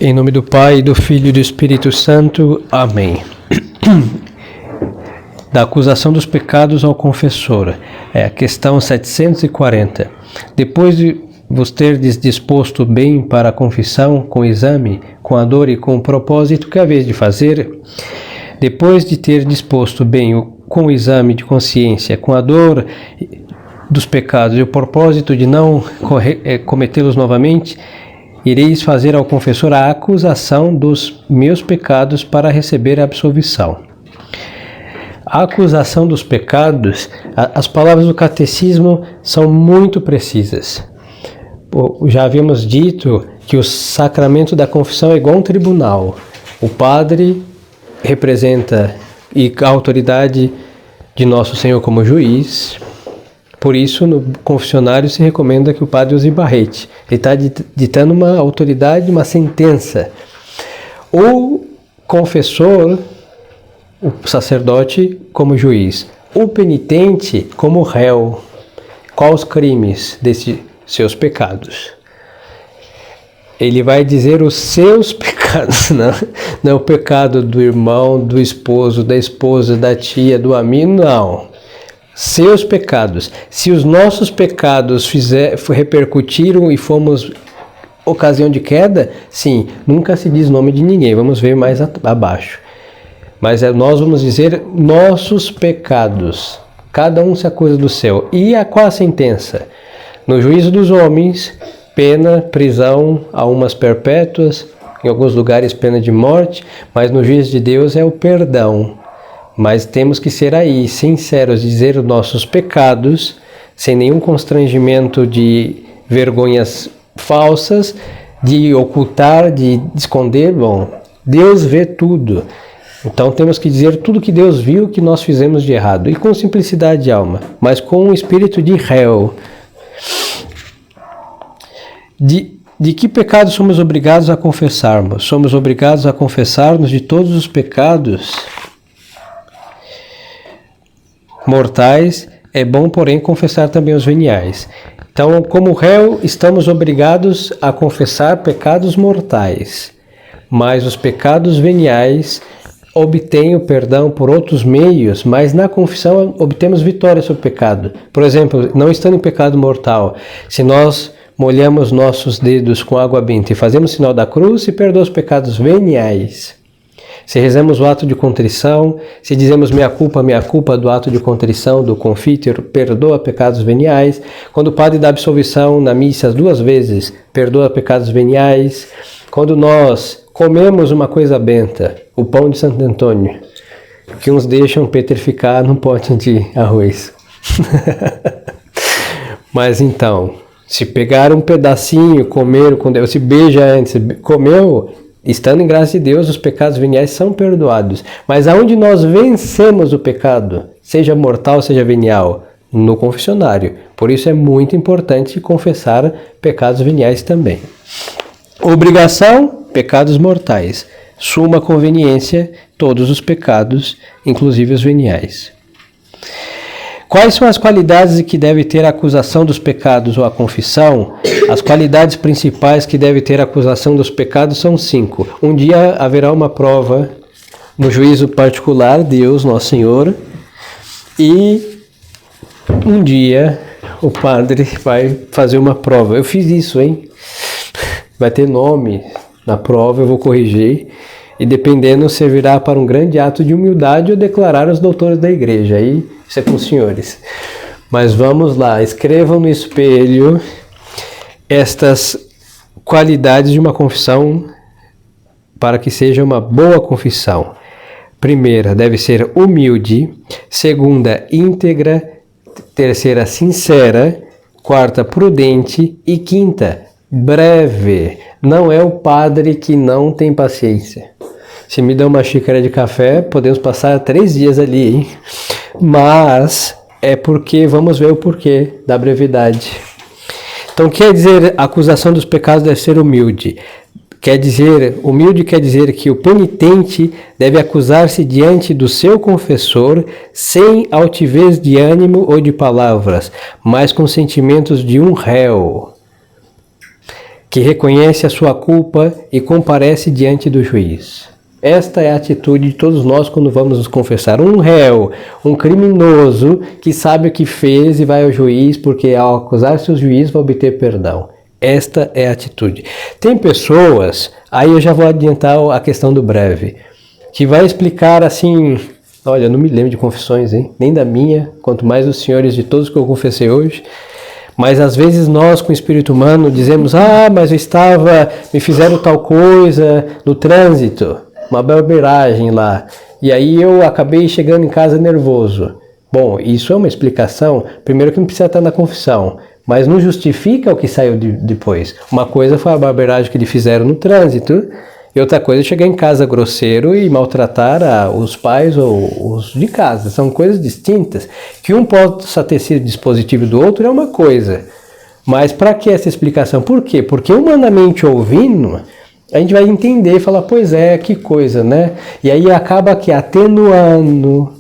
Em nome do Pai, do Filho e do Espírito Santo. Amém. Da acusação dos pecados ao confessor. É a questão 740. Depois de vos terdes disposto bem para a confissão, com exame, com a dor e com o propósito que haveis de fazer, depois de ter disposto bem com o exame de consciência, com a dor dos pecados e o propósito de não cometê-los novamente, ireis fazer ao confessor a acusação dos meus pecados para receber a absolvição. A acusação dos pecados, as palavras do catecismo são muito precisas. Já havíamos dito que o sacramento da confissão é igual a um tribunal. O padre representa a autoridade de Nosso Senhor como juiz. Por isso, no confessionário se recomenda que o padre use barrete. Ele está ditando uma autoridade, uma sentença. O confessor, o sacerdote, como juiz. O penitente, como réu. Quais os crimes desses seus pecados? Ele vai dizer os seus pecados, não é o pecado do irmão, do esposo, da esposa, da tia, do amigo, não. Seus pecados. Se os nossos pecados repercutiram e fomos ocasião de queda, sim, nunca se diz nome de ninguém, vamos ver mais abaixo. Mas nós vamos dizer nossos pecados. Cada um se acusa do seu. E qual a sentença? No juízo dos homens, pena, prisão, a umas perpétuas, em alguns lugares pena de morte, mas no juízo de Deus é o perdão. Mas temos que ser aí, sinceros, dizer os nossos pecados, sem nenhum constrangimento de vergonhas falsas, de ocultar, de esconder. Bom, Deus vê tudo. Então temos que dizer tudo que Deus viu que nós fizemos de errado. E com simplicidade de alma, mas com um espírito de réu. De que pecado somos obrigados a confessarmos? Somos obrigados a confessar-nos de todos os pecados mortais. É bom, porém, confessar também os veniais. Então, como réu, estamos obrigados a confessar pecados mortais, mas os pecados veniais obtêm o perdão por outros meios, mas na confissão obtemos vitória sobre o pecado. Por exemplo, não estando em pecado mortal, se nós molhamos nossos dedos com água benta e fazemos o sinal da cruz, se perdoa os pecados veniais. Se rezamos o ato de contrição, se dizemos minha culpa do ato de contrição, do confiteor, perdoa pecados veniais. Quando o padre dá absolvição na missa 2 vezes, perdoa pecados veniais. Quando nós comemos uma coisa benta, o pão de Santo Antônio, que uns deixam petrificar num pote de arroz. Mas então, se pegar um pedacinho, comer, quando se beija antes, comeu, estando em graça de Deus, os pecados veniais são perdoados. Mas aonde nós vencemos o pecado, seja mortal, seja venial? No confessionário. Por isso é muito importante confessar pecados veniais também. Obrigação, pecados mortais. Suma conveniência, todos os pecados, inclusive os veniais. Quais são as qualidades que deve ter a acusação dos pecados ou a confissão? As qualidades principais que deve ter a acusação dos pecados são 5. Um dia haverá uma prova no juízo particular, Deus, Nosso Senhor, e um dia o padre vai fazer uma prova. Eu fiz isso, hein? Vai ter nome na prova, eu vou corrigir. E dependendo, servirá para um grande ato de humildade ou declarar os doutores da igreja. Aí, isso é com os senhores. Mas vamos lá, escrevam no espelho estas qualidades de uma confissão para que seja uma boa confissão. Primeira, deve ser humilde. Segunda, íntegra. Terceira, sincera. Quarta, prudente. E quinta, breve. Não é o padre que não tem paciência. Se me dá uma xícara de café, podemos passar 3 dias ali, hein? Mas é porque, vamos ver o porquê da brevidade. Então, quer dizer, a acusação dos pecados deve ser humilde. Humilde quer dizer que o penitente deve acusar-se diante do seu confessor sem altivez de ânimo ou de palavras, mas com sentimentos de um réu. que reconhece a sua culpa e comparece diante do juiz. Esta é a atitude de todos nós quando vamos nos confessar. Um réu, um criminoso que sabe o que fez e vai ao juiz porque ao acusar-se o juiz vai obter perdão. Esta é a atitude. Tem pessoas, aí eu já vou adiantar a questão do breve, que vai explicar assim, olha, não me lembro de confissões, hein? Nem da minha, quanto mais dos senhores de todos que eu confessei hoje. Mas às vezes nós, com o espírito humano, dizemos, mas me fizeram tal coisa no trânsito, uma barbeiragem lá, e aí eu acabei chegando em casa nervoso. Bom, isso é uma explicação, primeiro que não precisa estar na confissão, mas não justifica o que saiu depois. Uma coisa foi a barbeiragem que lhe fizeram no trânsito, e outra coisa é chegar em casa grosseiro e maltratar os pais ou os de casa. São coisas distintas. Que um possa ter sido dispositivo do outro é uma coisa. Mas para que essa explicação? Por quê? Porque humanamente ouvindo, a gente vai entender e falar, pois é, que coisa, né? E aí acaba que atenuando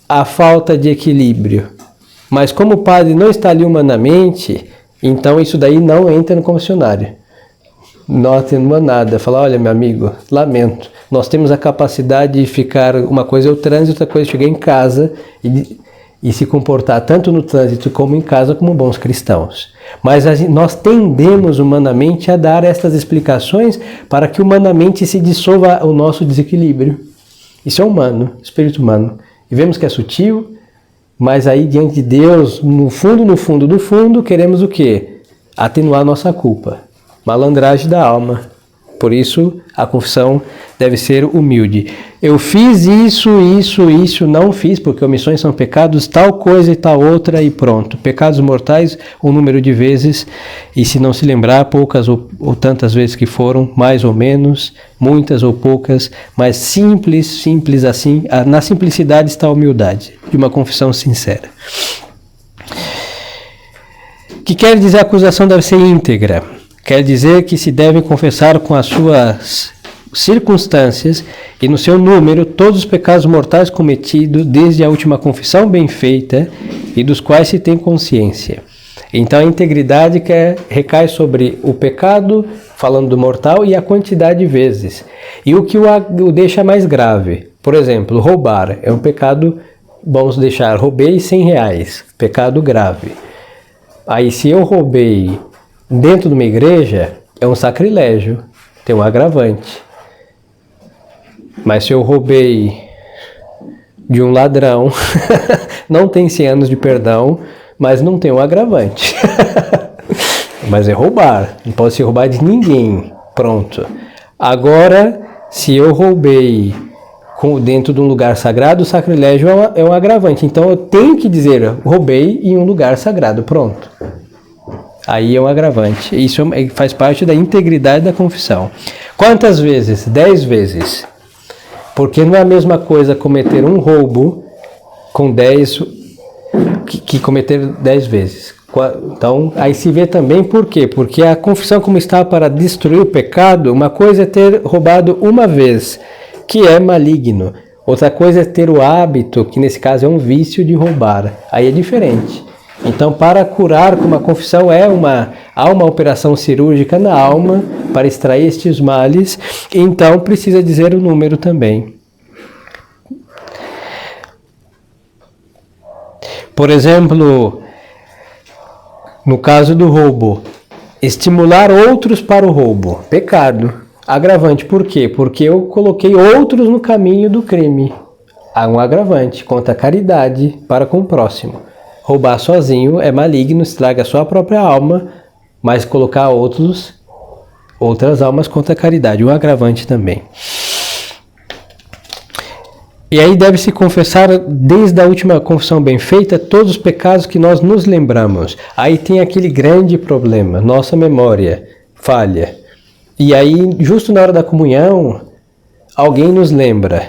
a falta de equilíbrio. Mas como o padre não está ali humanamente, então isso daí não entra no confessionário. Não atenua nada. Fala, olha meu amigo, lamento. Nós temos a capacidade de ficar, uma coisa é o trânsito, outra coisa é chegar em casa e se comportar tanto no trânsito como em casa como bons cristãos. Mas nós tendemos humanamente a dar estas explicações para que humanamente se dissolva o nosso desequilíbrio. Isso é humano, espírito humano. E vemos que é sutil, mas aí diante de Deus, no fundo do fundo, queremos o quê? Atenuar nossa culpa. Malandragem da alma. Por isso, a confissão deve ser humilde. Eu fiz isso, não fiz, porque omissões são pecados, tal coisa e tal outra, e pronto. Pecados mortais, um número de vezes, e se não se lembrar, poucas ou tantas vezes que foram, mais ou menos, muitas ou poucas, mas simples assim. Na simplicidade está a humildade, de uma confissão sincera. O que quer dizer a acusação deve ser íntegra? Quer dizer que se devem confessar com as suas circunstâncias e no seu número todos os pecados mortais cometidos desde a última confissão bem feita e dos quais se tem consciência. Então a integridade recai sobre o pecado, falando do mortal, e a quantidade de vezes. E o que o deixa mais grave, por exemplo, roubar é um pecado, vamos deixar, roubei R$100, pecado grave. Aí se eu roubei dentro de uma igreja, é um sacrilégio, tem um agravante. Mas se eu roubei de um ladrão, não tem 100 anos de perdão, mas não tem um agravante. Mas é roubar, não pode se roubar de ninguém, pronto. Agora, se eu roubei dentro de um lugar sagrado, o sacrilégio é um agravante. Então eu tenho que dizer, roubei em um lugar sagrado, pronto. Aí é um agravante. Isso faz parte da integridade da confissão. Quantas vezes? 10 vezes. Porque não é a mesma coisa cometer um roubo com 10 que cometer 10 vezes. Então, aí se vê também por quê? Porque a confissão, como está para destruir o pecado, uma coisa é ter roubado uma vez, que é maligno. Outra coisa é ter o hábito, que nesse caso é um vício de roubar. Aí é diferente. Então, para curar com uma confissão há uma operação cirúrgica na alma para extrair estes males, então precisa dizer o número também. Por exemplo, no caso do roubo, estimular outros para o roubo, pecado, agravante. Por quê? Porque eu coloquei outros no caminho do crime. Há um agravante contra a caridade para com o próximo. Roubar sozinho é maligno, estraga a sua própria alma, mas colocar outras almas contra a caridade, um agravante também. E aí deve-se confessar, desde a última confissão bem feita, todos os pecados que nós nos lembramos. Aí tem aquele grande problema, nossa memória falha. E aí, justo na hora da comunhão, alguém nos lembra.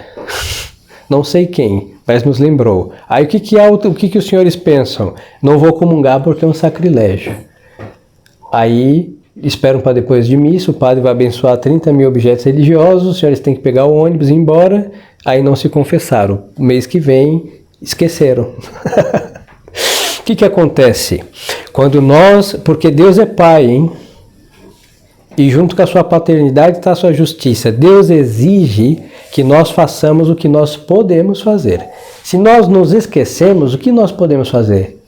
Não sei quem, mas nos lembrou. Aí o que os senhores pensam? Não vou comungar porque é um sacrilégio. Aí esperam para depois de missa, o padre vai abençoar 30 mil objetos religiosos, os senhores têm que pegar o ônibus e ir embora, aí não se confessaram. Mês que vem, esqueceram. O que acontece? Quando porque Deus é Pai, hein? E junto com a sua paternidade está a sua justiça. Deus exige que nós façamos o que nós podemos fazer. Se nós nos esquecemos, o que nós podemos fazer?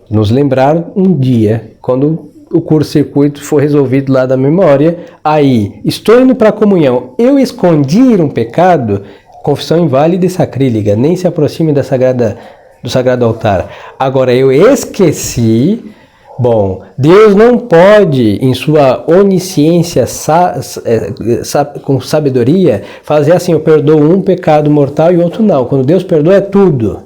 Nos lembrar um dia, quando o curto-circuito for resolvido lá da memória, aí, estou indo para a comunhão, eu escondi um pecado, confissão inválida e sacrílega, nem se aproxime do sagrado altar. Agora, eu esqueci. Bom, Deus não pode, em sua onisciência, com sabedoria, fazer assim, eu perdoo um pecado mortal e outro não. Quando Deus perdoa é tudo.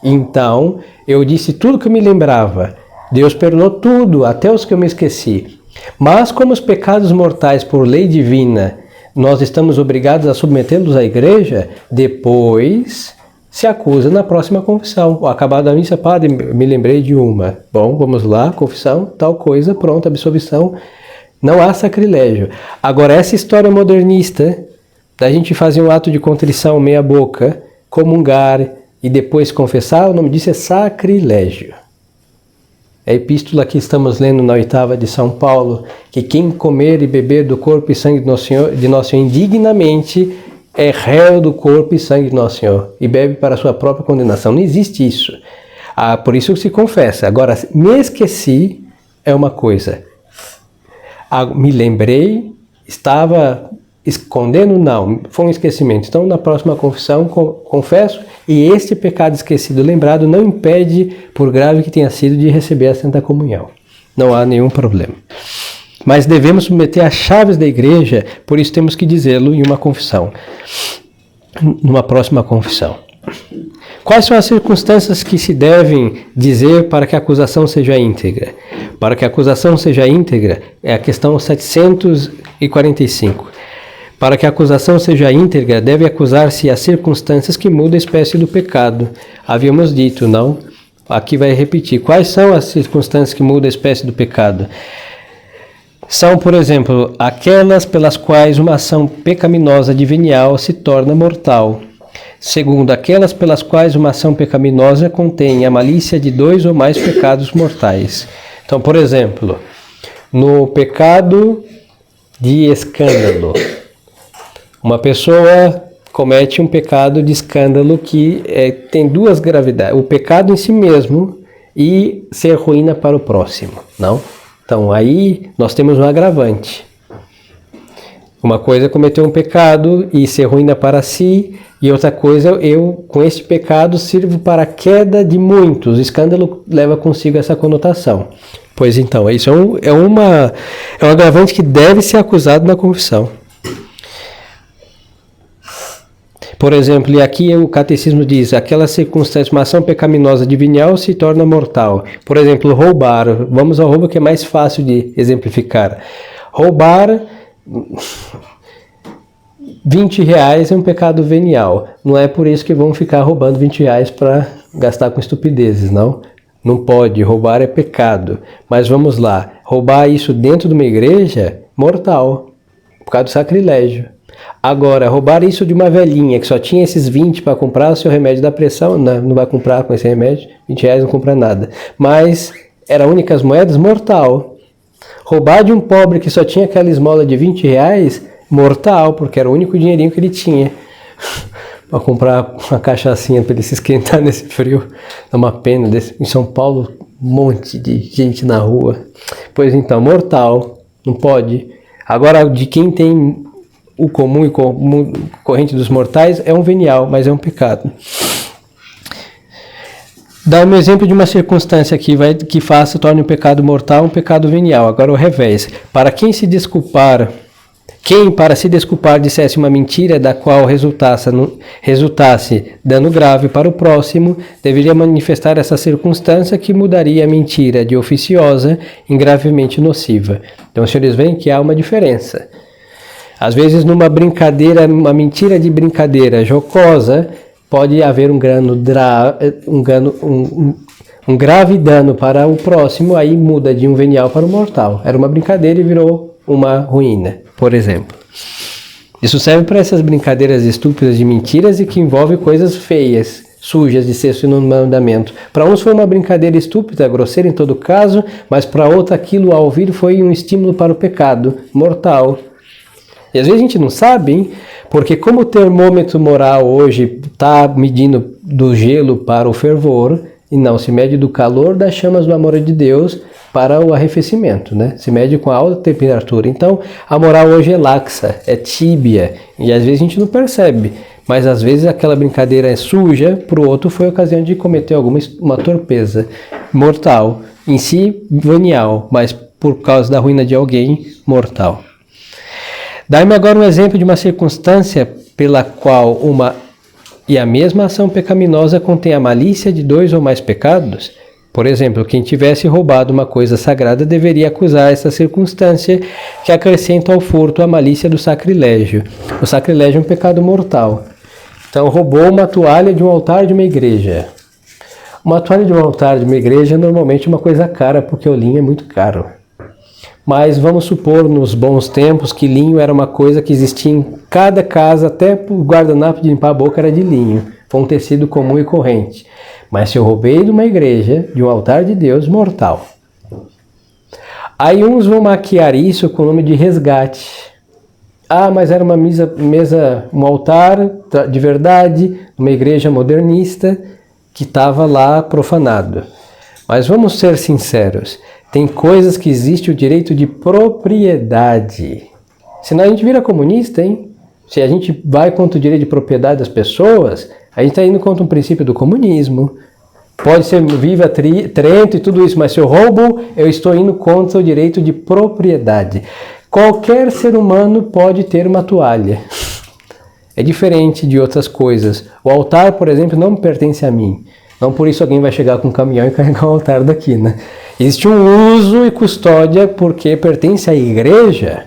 Então, eu disse tudo que eu me lembrava. Deus perdoou tudo, até os que eu me esqueci. Mas como os pecados mortais, por lei divina, nós estamos obrigados a submetê-los à igreja, depois se acusa na próxima confissão. Acabada a missa, padre, me lembrei de uma. Bom, vamos lá, confissão, tal coisa, pronto, absolvição. Não há sacrilégio. Agora, essa história modernista, da gente fazer um ato de contrição meia boca, comungar e depois confessar, o nome disso é sacrilégio. É a epístola que estamos lendo na 8ª de São Paulo, que quem comer e beber do corpo e sangue de Nosso Senhor indignamente é réu do corpo e sangue de Nosso Senhor e bebe para a sua própria condenação. Não existe isso. Por isso se confessa. Agora, me esqueci é uma coisa. Me lembrei, estava escondendo, não, foi um esquecimento. Então, na próxima confissão, confesso, e este pecado esquecido, lembrado, não impede, por grave que tenha sido, de receber a Santa Comunhão. Não há nenhum problema. Mas devemos submeter as chaves da igreja, por isso temos que dizê-lo em uma confissão, numa próxima confissão. Quais são as circunstâncias que se devem dizer para que a acusação seja íntegra? Para que a acusação seja íntegra, é a questão 745. Para que a acusação seja íntegra, deve acusar-se as circunstâncias que mudam a espécie do pecado. Havíamos dito, não? Aqui vai repetir. Quais são as circunstâncias que mudam a espécie do pecado? São, por exemplo, aquelas pelas quais uma ação pecaminosa de venial se torna mortal. Segundo, aquelas pelas quais uma ação pecaminosa contém a malícia de 2 ou mais pecados mortais. Então, por exemplo, no pecado de escândalo, uma pessoa comete um pecado de escândalo que tem 2 gravidades. O pecado em si mesmo e ser ruína para o próximo, não? Então, aí nós temos um agravante. Uma coisa é cometer um pecado e ser ruína para si, e outra coisa, eu com este pecado sirvo para a queda de muitos. O escândalo leva consigo essa conotação. Pois então, isso é um agravante que deve ser acusado na confissão. Por exemplo, e aqui o catecismo diz, aquela circunstância, uma ação pecaminosa de venial se torna mortal. Por exemplo, roubar. Vamos ao roubo que é mais fácil de exemplificar. Roubar R$20 é um pecado venial. Não é por isso que vão ficar roubando R$20 para gastar com estupidezes, não? Não pode, roubar é pecado. Mas vamos lá, roubar isso dentro de uma igreja, mortal, por causa do sacrilégio. Agora, roubar isso de uma velhinha que só tinha esses 20 para comprar o seu remédio da pressão, não vai comprar com esse remédio, R$20 não compra nada. Mas era únicas moedas, mortal. Roubar de um pobre que só tinha aquela esmola de R$20, mortal, porque era o único dinheirinho que ele tinha. Para comprar uma cachaçinha para ele se esquentar nesse frio. É uma pena. Em São Paulo, um monte de gente na rua. Pois então, mortal, não pode. Agora, de quem tem o comum e corrente dos mortais, é um venial, mas é um pecado. Dá um exemplo de uma circunstância que torne um pecado mortal um pecado venial. Agora o revés. Para quem para se desculpar dissesse uma mentira da qual resultasse dano grave para o próximo, deveria manifestar essa circunstância que mudaria a mentira de oficiosa em gravemente nociva. Então os senhores veem que há uma diferença. Às vezes numa brincadeira, uma mentira de brincadeira jocosa, pode haver um grave dano para o próximo, aí muda de um venial para um mortal. Era uma brincadeira e virou uma ruína, por exemplo. Isso serve para essas brincadeiras estúpidas de mentiras e que envolvem coisas feias, sujas de sexto e nono mandamento. Para uns foi uma brincadeira estúpida, grosseira em todo caso, mas para outra aquilo ao ouvir foi um estímulo para o pecado mortal. E às vezes a gente não sabe, hein? Porque como o termômetro moral hoje está medindo do gelo para o fervor, e não se mede do calor das chamas do amor de Deus para o arrefecimento, né? Se mede com a alta temperatura. Então, a moral hoje é laxa, é tíbia, e às vezes a gente não percebe. Mas às vezes aquela brincadeira é suja, para o outro foi ocasião de cometer uma torpeza mortal, em si venial, mas por causa da ruína de alguém, mortal. Dai-me agora um exemplo de uma circunstância pela qual e a mesma ação pecaminosa contém a malícia de 2 ou mais pecados. Por exemplo, quem tivesse roubado uma coisa sagrada deveria acusar essa circunstância que acrescenta ao furto a malícia do sacrilégio. O sacrilégio é um pecado mortal. Então, roubou uma toalha de um altar de uma igreja. Uma toalha de um altar de uma igreja é normalmente uma coisa cara, porque o linho é muito caro. Mas vamos supor, nos bons tempos, que linho era uma coisa que existia em cada casa, até o guardanapo de limpar a boca era de linho. Foi um tecido comum e corrente. Mas se eu roubei de uma igreja, de um altar de Deus, mortal. Aí uns vão maquiar isso com o nome de resgate. Ah, mas era uma um altar de verdade, uma igreja modernista, que estava lá profanado. Mas vamos ser sinceros. Tem coisas que existe o direito de propriedade. Senão a gente vira comunista, hein? Se a gente vai contra o direito de propriedade das pessoas, a gente está indo contra um princípio do comunismo. Pode ser viva Trento e tudo isso, mas se eu roubo, eu estou indo contra o direito de propriedade. Qualquer ser humano pode ter uma toalha. É diferente de outras coisas. O altar, por exemplo, não pertence a mim. Não por isso alguém vai chegar com um caminhão e carregar o altar daqui, né? Existe um uso e custódia porque pertence à igreja.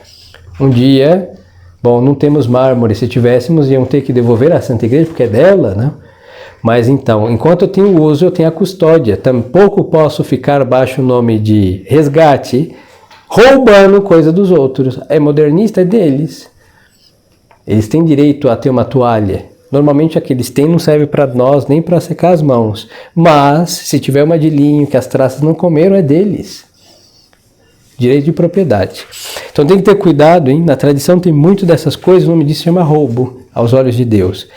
Um dia, bom, não temos mármore, se tivéssemos iam ter que devolver à Santa Igreja porque é dela, né? Mas então, enquanto eu tenho o uso, eu tenho a custódia. Tampouco posso ficar baixo o nome de resgate, roubando coisa dos outros. É modernista, é deles. Eles têm direito a ter uma toalha. Normalmente a que eles têm não serve para nós nem para secar as mãos. Mas, se tiver uma de linho que as traças não comeram, é deles. Direito de propriedade. Então tem que ter cuidado, hein? Na tradição tem muito dessas coisas, o nome disso se chama roubo, aos olhos de Deus.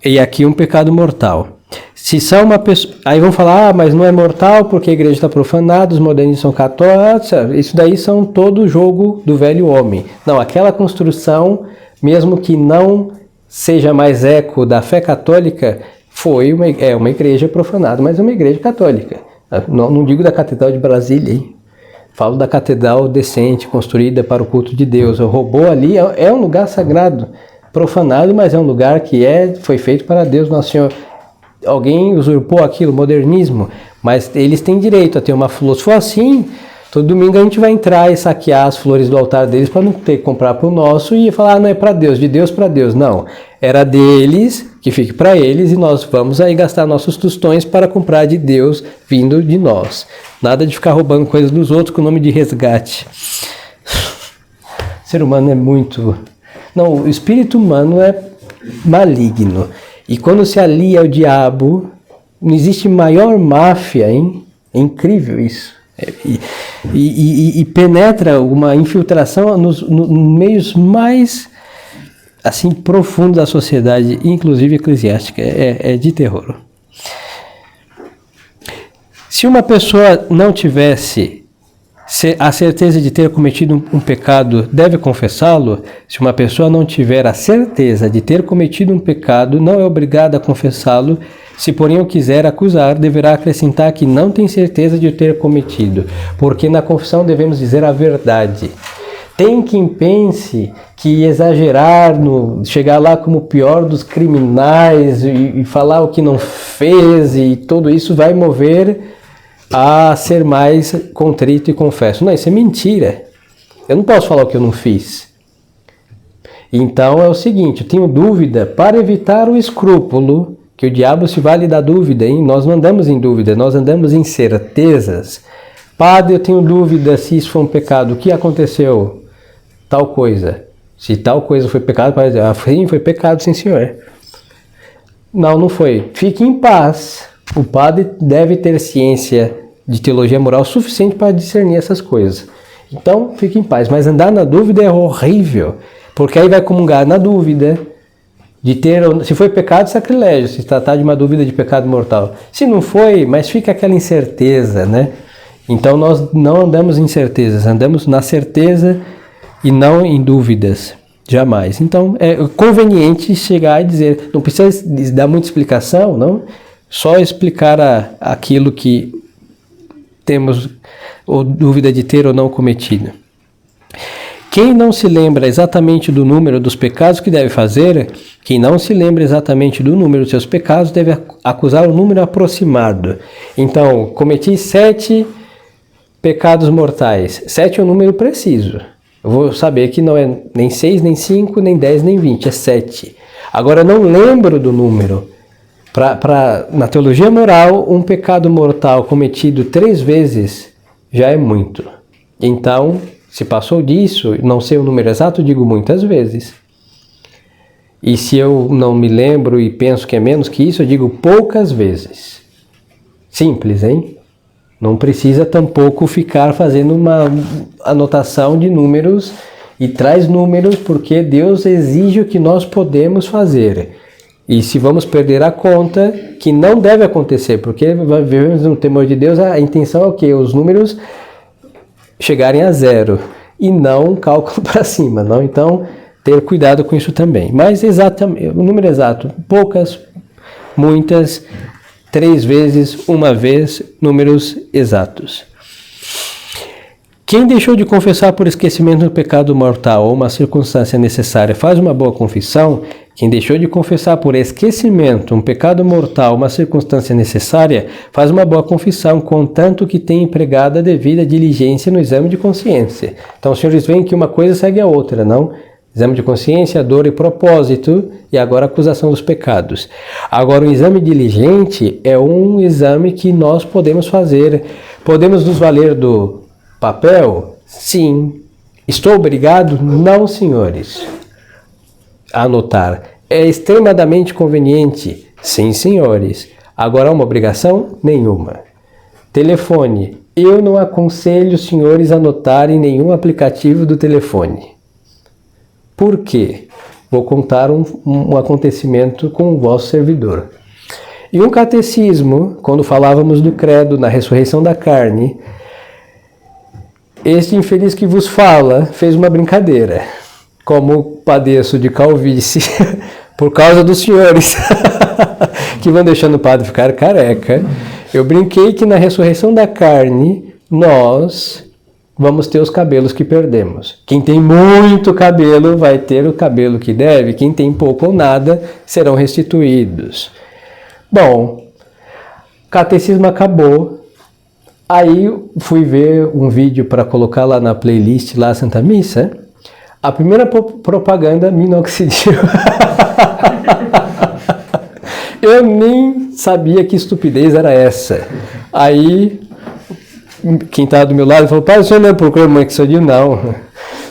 E aqui um pecado mortal. Se são uma pessoa... Aí vão falar, mas não é mortal porque a igreja está profanada, os modernistas são católicos, isso daí são todo o jogo do velho homem. Não, aquela construção, mesmo que não seja mais eco da fé católica, foi uma igreja profanada, mas é uma igreja católica. Não digo da Catedral de Brasília, hein? Falo da catedral decente, construída para o culto de Deus. O robô ali é um lugar sagrado, profanado, mas é um lugar que foi feito para Deus, Nosso Senhor. Alguém usurpou aquilo, modernismo, mas eles têm direito a ter uma flor. Se for assim, todo domingo a gente vai entrar e saquear as flores do altar deles para não ter que comprar para o nosso e falar, não é para Deus, de Deus para Deus. Não, era deles, que fique para eles, e nós vamos aí gastar nossos tostões para comprar de Deus vindo de nós. Nada de ficar roubando coisas dos outros com o nome de resgate. O ser humano é muito... Não, o espírito humano é maligno. E quando se alia ao diabo, não existe maior máfia, hein? É incrível isso. E penetra uma infiltração nos meios mais assim profundos da sociedade, inclusive eclesiástica. É de terror. Se uma pessoa não tivesse a certeza de ter cometido um pecado, deve confessá-lo? Se uma pessoa não tiver a certeza de ter cometido um pecado, não é obrigada a confessá-lo. Se porém o quiser acusar, deverá acrescentar que não tem certeza de ter cometido, porque na confissão devemos dizer a verdade. Tem quem pense que exagerar, chegar lá como o pior dos criminais e falar o que não fez e tudo isso vai mover a ser mais contrito e confesso. Não, isso é mentira. Eu não posso falar o que eu não fiz. Então é o seguinte, eu tenho dúvida, para evitar o escrúpulo, que o diabo se vale da dúvida, hein? Nós não andamos em dúvida, nós andamos em certezas. Padre, eu tenho dúvida se isso foi um pecado, o que aconteceu? Tal coisa. Se tal coisa foi pecado, pode dizer, sim, foi pecado, sim, senhor. Não, não foi. Fique em paz. O padre deve ter ciência de teologia moral suficiente para discernir essas coisas. Então, fique em paz. Mas andar na dúvida é horrível, porque aí vai comungar na dúvida de ter, se foi pecado, sacrilégio, se tratar de uma dúvida de pecado mortal. Se não foi, mas fica aquela incerteza, né? Então, nós não andamos em incertezas, andamos na certeza e não em dúvidas. Jamais. Então, é conveniente chegar e dizer, não precisa dar muita explicação, não? Só explicar aquilo que temos ou dúvida de ter ou não cometido. Quem não se lembra exatamente do número dos pecados, que deve fazer? Quem não se lembra exatamente do número dos seus pecados, deve acusar o número aproximado. Então, cometi 7 pecados mortais. 7 é um número preciso. Eu vou saber que não é nem 6, nem 5, nem 10, nem 20, é 7. Agora, eu não lembro do número. Na teologia moral, um pecado mortal cometido 3 vezes já é muito. Então, se passou disso, não sei o número exato, digo muitas vezes. E se eu não me lembro e penso que é menos que isso, eu digo poucas vezes. Simples, hein? Não precisa tampouco ficar fazendo uma anotação de números e traz números, porque Deus exige o que nós podemos fazer. E se vamos perder a conta, que não deve acontecer, porque vivemos no temor de Deus, a intenção é o quê? Os números chegarem a 0 e não um cálculo para cima, não? Então, ter cuidado com isso também. Mas exatamente, o número exato, poucas, muitas, 3 vezes, 1 vez, números exatos. Quem deixou de confessar por esquecimento do pecado mortal ou uma circunstância necessária faz uma boa confissão. Quem deixou de confessar por esquecimento um pecado mortal ou uma circunstância necessária faz uma boa confissão, contanto que tenha empregado a devida diligência no exame de consciência. Então os senhores veem que uma coisa segue a outra, não? Exame de consciência, dor e propósito, e agora a acusação dos pecados. Agora, o exame diligente é um exame que nós podemos fazer. Podemos nos valer do papel? Sim. Estou obrigado? Não, senhores. A anotar. É extremadamente conveniente? Sim, senhores. Agora, uma obrigação? Nenhuma. Telefone. Eu não aconselho os senhores a anotarem nenhum aplicativo do telefone. Por quê? Vou contar um acontecimento com o vosso servidor. Em um catecismo, quando falávamos do credo na ressurreição da carne, este infeliz que vos fala fez uma brincadeira. Como padeço de calvície por causa dos senhores que vão deixando o padre ficar careca, eu brinquei que na ressurreição da carne nós vamos ter os cabelos que perdemos. Quem tem muito cabelo vai ter o cabelo que deve, quem tem pouco ou nada serão restituídos. Bom, o catecismo acabou, aí fui ver um vídeo para colocar lá na playlist, lá Santa Missa, a primeira propaganda minoxidil. Eu nem sabia que estupidez era essa. Aí quem estava do meu lado falou, pai, o senhor não procurou minoxidil? Não.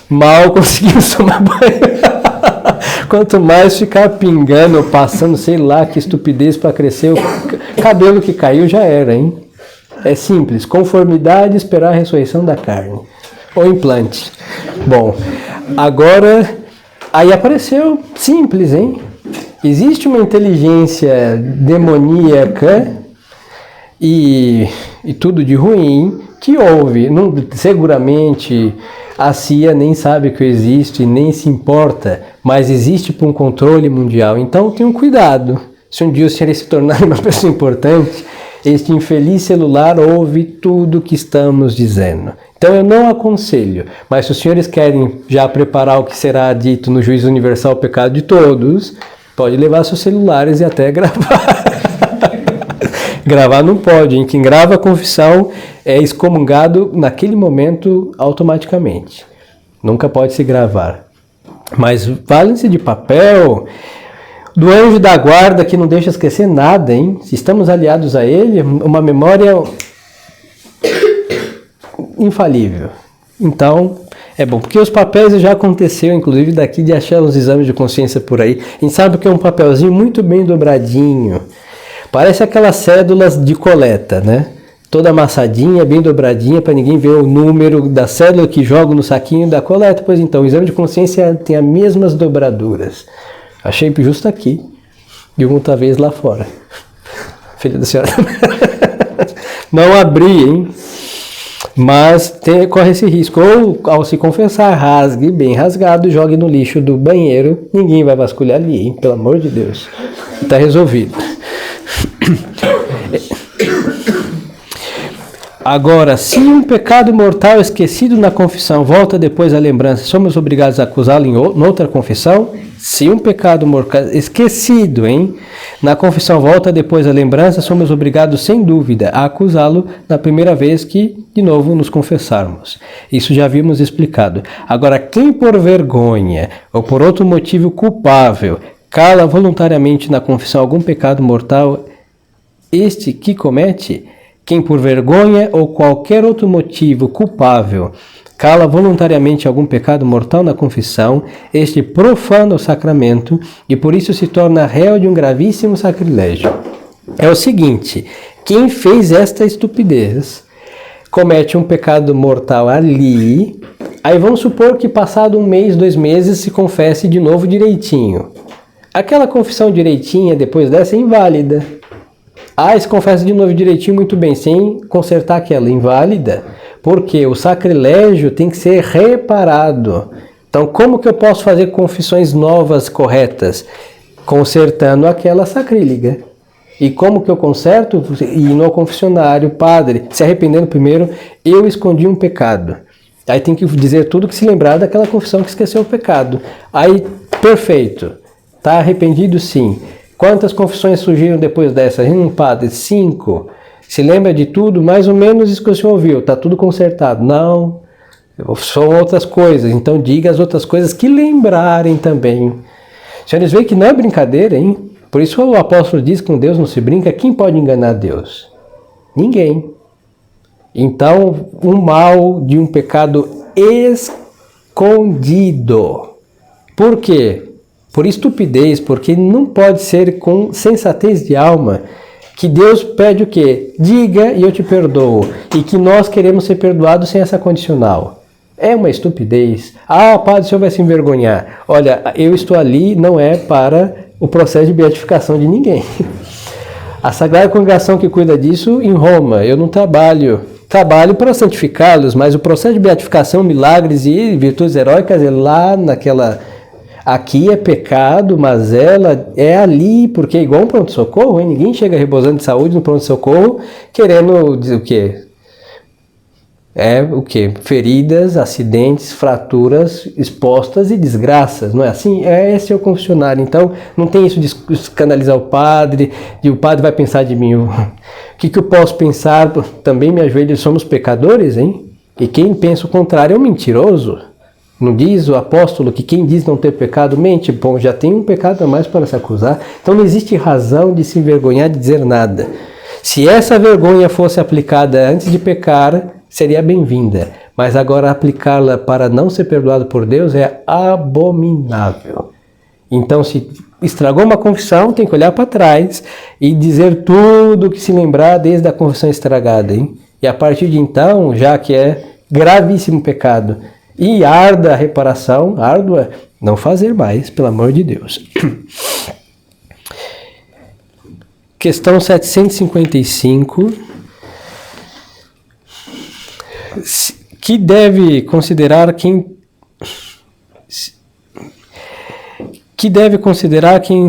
Mal conseguimos tomar banho. Quanto mais ficar pingando, passando, sei lá, que estupidez para crescer, o cabelo que caiu já era, hein? É simples, conformidade, esperar a ressurreição da carne. Ou implante. Bom, agora, aí apareceu, simples, hein? Existe uma inteligência demoníaca e tudo de ruim que ouve. Não, seguramente a CIA nem sabe que existe, nem se importa, mas existe por um controle mundial. Então tenham cuidado. Se um dia o senhor se tornar uma pessoa importante, este infeliz celular ouve tudo que estamos dizendo. Então eu não aconselho, mas se os senhores querem já preparar o que será dito no juízo universal, o pecado de todos, pode levar seus celulares e até gravar. Gravar não pode, hein? Quem grava a confissão é excomungado naquele momento automaticamente. Nunca pode se gravar. Mas valem-se de papel, do anjo da guarda que não deixa esquecer nada, hein? Se estamos aliados a ele, uma memória infalível. Então, É bom, porque os papéis já aconteceu, inclusive daqui de achar uns exames de consciência por aí. A gente sabe que é um papelzinho muito bem dobradinho. Parece aquelas cédulas de coleta, né? Toda amassadinha, bem dobradinha, para ninguém ver o número da cédula que joga no saquinho da coleta. Pois então, o exame de consciência tem as mesmas dobraduras. Achei justo aqui e outra vez lá fora. Filha da senhora. Não abri, hein? Mas corre esse risco. Ou, ao se confessar, rasgue bem rasgado e jogue no lixo do banheiro. Ninguém vai vasculhar ali, hein? Pelo amor de Deus. Está resolvido. Agora, se um pecado mortal esquecido na confissão volta depois à lembrança, somos obrigados a acusá-lo em outra confissão? Se um pecado mortal esquecido, na confissão volta depois à lembrança, somos obrigados, sem dúvida, a acusá-lo na primeira vez que, de novo, nos confessarmos. Isso já havíamos explicado. Agora, quem por vergonha ou por outro motivo culpável cala voluntariamente na confissão algum pecado mortal, este que comete... Quem por vergonha ou qualquer outro motivo culpável cala voluntariamente algum pecado mortal na confissão, este profana o sacramento e por isso se torna réu de um gravíssimo sacrilégio. É o seguinte, quem fez esta estupidez comete um pecado mortal ali, aí vamos supor que passado 1 mês, 2 meses se confesse de novo direitinho. Aquela confissão direitinha depois dessa é inválida. Se confessa de novo direitinho, muito bem, sem consertar aquela inválida, porque o sacrilégio tem que ser reparado. Então, como que eu posso fazer confissões novas, corretas? Consertando aquela sacrílega. E como que eu conserto? Indo ao confessionário, padre, se arrependendo primeiro, eu escondi um pecado. Aí tem que dizer tudo que se lembrar daquela confissão que esqueceu o pecado. Aí, perfeito, está arrependido sim. Quantas confissões surgiram depois dessa? Padre, 5. Se lembra de tudo? Mais ou menos isso que o senhor ouviu. Está tudo consertado. Não. São outras coisas. Então diga as outras coisas que lembrarem também. Senhores, veem que não é brincadeira, hein? Por isso o apóstolo diz que com Deus não se brinca. Quem pode enganar Deus? Ninguém. Então, o mal de um pecado escondido. Por quê? Por estupidez, porque não pode ser com sensatez de alma que Deus pede o quê? Diga e eu te perdoo. E que nós queremos ser perdoados sem essa condicional. É uma estupidez. Padre, o senhor vai se envergonhar. Olha, eu estou ali, não é para o processo de beatificação de ninguém. A Sagrada Congregação que cuida disso em Roma, eu não trabalho. Trabalho para santificá-los, mas o processo de beatificação, milagres e virtudes heróicas é lá naquela... Aqui é pecado, mas ela é ali, porque é igual um pronto-socorro, hein? Ninguém chega rebosando de saúde no pronto-socorro querendo dizer o quê? Feridas, acidentes, fraturas expostas e desgraças, não é assim? Esse é o confessionário. Então, não tem isso de escandalizar o padre, de o padre vai pensar de mim. O que eu posso pensar? Também me ajoelho, somos pecadores, hein? E quem pensa o contrário é um mentiroso. Não diz o apóstolo que quem diz não ter pecado mente? Bom, já tem um pecado a mais para se acusar. Então não existe razão de se envergonhar de dizer nada. Se essa vergonha fosse aplicada antes de pecar, seria bem-vinda. Mas agora aplicá-la para não ser perdoado por Deus é abominável. Então se estragou uma confissão, tem que olhar para trás e dizer tudo o que se lembrar desde a confissão estragada. Hein? E a partir de então, já que é gravíssimo pecado, e arda a reparação, árdua, não fazer mais, pelo amor de Deus. Questão 755. Que deve considerar quem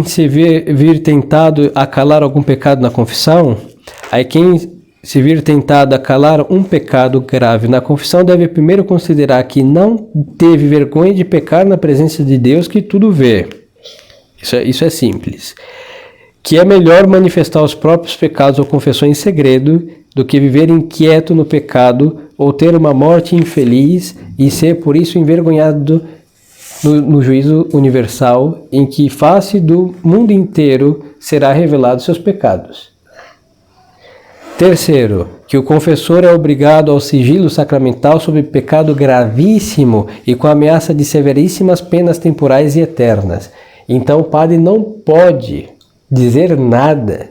se vir tentado a calar algum pecado na confissão? Aí quem se vir tentado a calar um pecado grave na confissão, deve primeiro considerar que não teve vergonha de pecar na presença de Deus que tudo vê. Isso é simples. Que é melhor manifestar os próprios pecados ou confessões em segredo do que viver inquieto no pecado ou ter uma morte infeliz e ser por isso envergonhado no juízo universal, em que face do mundo inteiro será revelado seus pecados. Terceiro, que o confessor é obrigado ao sigilo sacramental sob pecado gravíssimo e com ameaça de severíssimas penas temporais e eternas. Então o padre não pode dizer nada.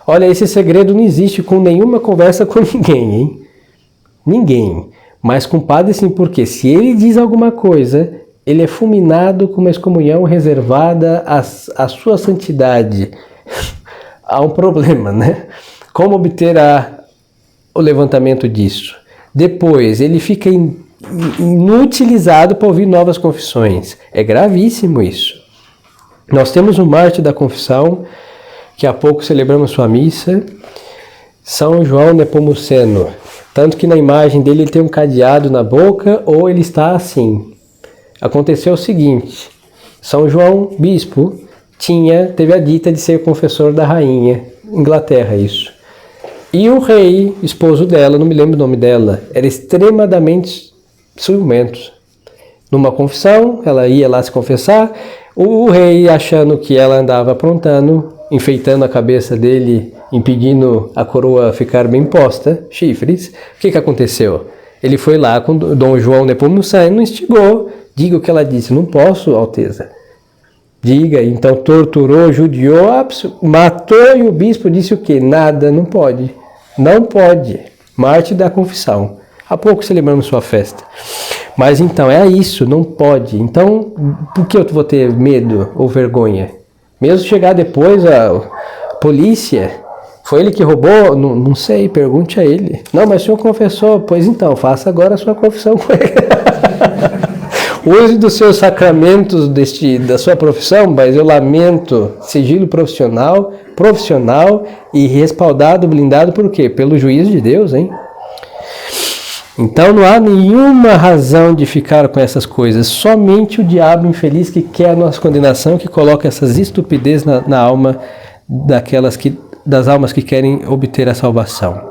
Olha, esse segredo não existe com nenhuma conversa com ninguém, hein? Ninguém. Mas com o padre sim, porque se ele diz alguma coisa, ele é fulminado com uma excomunhão reservada à sua santidade. Há um problema, né? Como obter o levantamento disso? Depois, ele fica inutilizado para ouvir novas confissões. É gravíssimo isso. Nós temos um mártir da confissão, que há pouco celebramos sua missa, São João Nepomuceno. Tanto que na imagem dele ele tem um cadeado na boca ou ele está assim. Aconteceu o seguinte, São João, bispo, teve a dita de ser confessor da rainha, Inglaterra isso. E o rei, esposo dela, não me lembro o nome dela, era extremamente ciumento. Numa confissão, ela ia lá se confessar, o rei, achando que ela andava aprontando, enfeitando a cabeça dele, impedindo a coroa ficar bem posta, chifres, o que aconteceu? Ele foi lá com Dom João Nepomuceno, instigou, diga o que ela disse, não posso, Alteza. Diga, então torturou, judiou, matou e o bispo disse o quê? Nada, não pode. Não pode. Mártir da confissão. Há pouco celebramos sua festa. Mas então, é isso, não pode. Então, por que eu vou ter medo ou vergonha? Mesmo chegar depois a polícia, foi ele que roubou? Não sei, pergunte a ele. Não, mas o senhor confessou. Pois então, faça agora a sua confissão com ele. Use dos seus sacramentos da sua profissão, mas eu lamento, sigilo profissional e respaldado, blindado por quê? Pelo juízo de Deus, hein? Então não há nenhuma razão de ficar com essas coisas, somente o diabo infeliz que quer a nossa condenação, que coloca essas estupidez na alma das almas que querem obter a salvação.